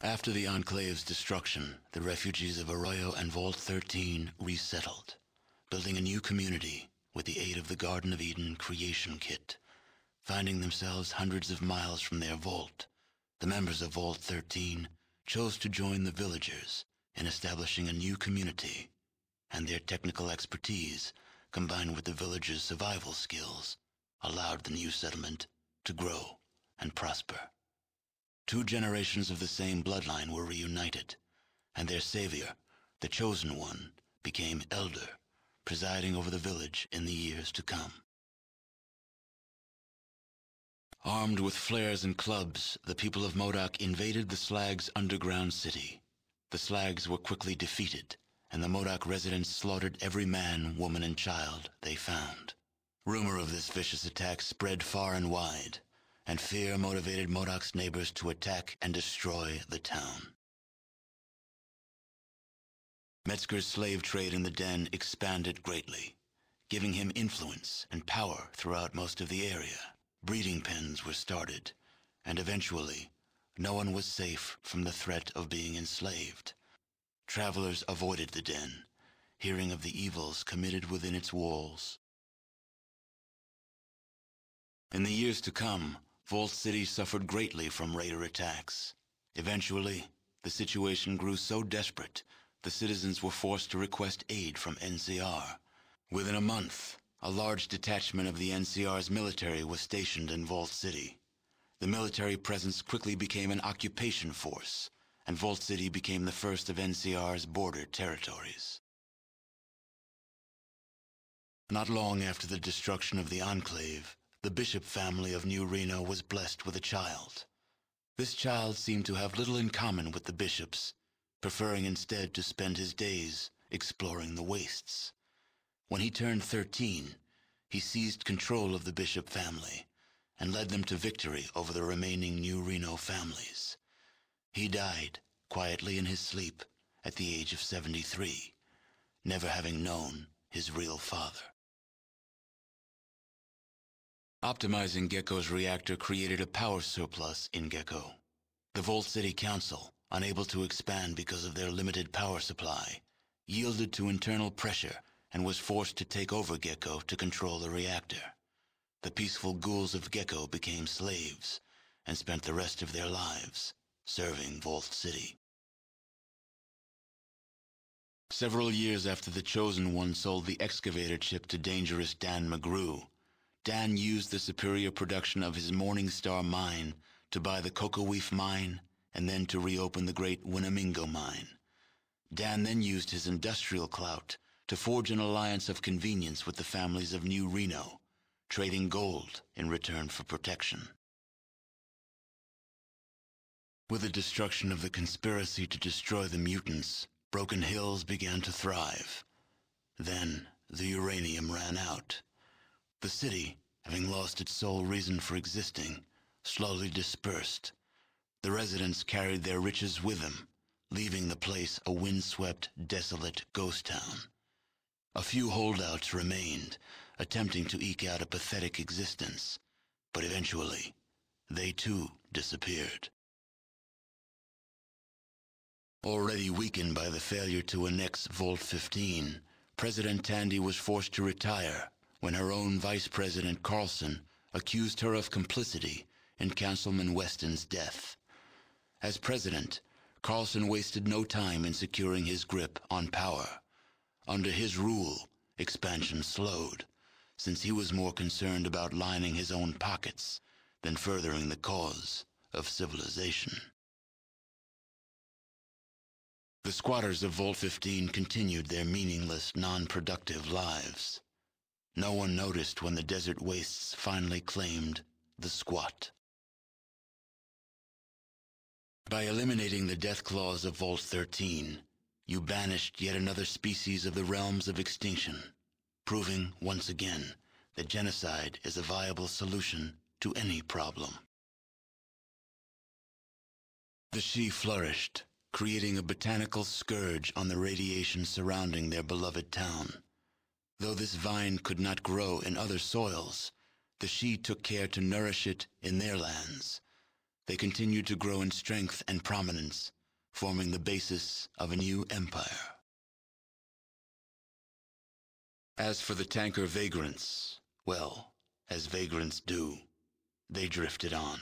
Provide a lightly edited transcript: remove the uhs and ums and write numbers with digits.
After the Enclave's destruction, the refugees of Arroyo and Vault 13 resettled, building a new community with the aid of the Garden of Eden creation kit. Finding themselves hundreds of miles from their vault, the members of Vault 13 chose to join the villagers in establishing a new community, and their technical expertise, combined with the villagers' survival skills, allowed the new settlement to grow and prosper. 2 generations of the same bloodline were reunited, and their savior, the Chosen One, became elder, presiding over the village in the years to come. Armed with flares and clubs, the people of MODOK invaded the Slag's underground city. The Slags were quickly defeated, and the MODOK residents slaughtered every man, woman, and child they found. Rumor of this vicious attack spread far and wide, and fear motivated MODOK's neighbors to attack and destroy the town. Metzger's slave trade in the den expanded greatly, giving him influence and power throughout most of the area. Breeding pens were started, and eventually, no one was safe from the threat of being enslaved. Travelers avoided the den, hearing of the evils committed within its walls. In the years to come, Vault City suffered greatly from raider attacks. Eventually, the situation grew so desperate, the citizens were forced to request aid from NCR. Within a month, a large detachment of the NCR's military was stationed in Vault City. The military presence quickly became an occupation force, and Vault City became the first of NCR's border territories. Not long after the destruction of the Enclave, the Bishop family of New Reno was blessed with a child. This child seemed to have little in common with the bishops, preferring instead to spend his days exploring the wastes. When he turned 13, he seized control of the Bishop family and led them to victory over the remaining New Reno families. He died quietly in his sleep at the age of 73, never having known his real father. Optimizing Gecko's reactor created a power surplus in Gecko. The Vault City Council, unable to expand because of their limited power supply, yielded to internal pressure and was forced to take over Gecko to control the reactor. The peaceful ghouls of Gecko became slaves and spent the rest of their lives serving Vault City. Several years after the Chosen One sold the excavator chip to dangerous Dan McGrew, Dan used the superior production of his Morningstar mine to buy the Cocoweef mine and then to reopen the great Winnemingo mine. Dan then used his industrial clout to forge an alliance of convenience with the families of New Reno, trading gold in return for protection. With the destruction of the conspiracy to destroy the mutants, Broken Hills began to thrive. Then the uranium ran out. The city, having lost its sole reason for existing, slowly dispersed. The residents carried their riches with them, leaving the place a windswept, desolate ghost town. A few holdouts remained, attempting to eke out a pathetic existence, but eventually, they too disappeared. Already weakened by the failure to annex Vault 15, President Tandy was forced to retire when her own Vice President Carlson accused her of complicity in Councilman Weston's death. As president, Carlson wasted no time in securing his grip on power. Under his rule, expansion slowed, since he was more concerned about lining his own pockets than furthering the cause of civilization. The squatters of Vault 15 continued their meaningless, non-productive lives. No one noticed when the desert wastes finally claimed the squat. By eliminating the death clause of Vault 13, you banished yet another species of the realms of extinction, proving once again that genocide is a viable solution to any problem. The Shi flourished, creating a botanical scourge on the radiation surrounding their beloved town. Though this vine could not grow in other soils, the Shi took care to nourish it in their lands. they continued to grow in strength and prominence, forming the basis of a new empire. As for the tanker vagrants, well, as vagrants do, they drifted on.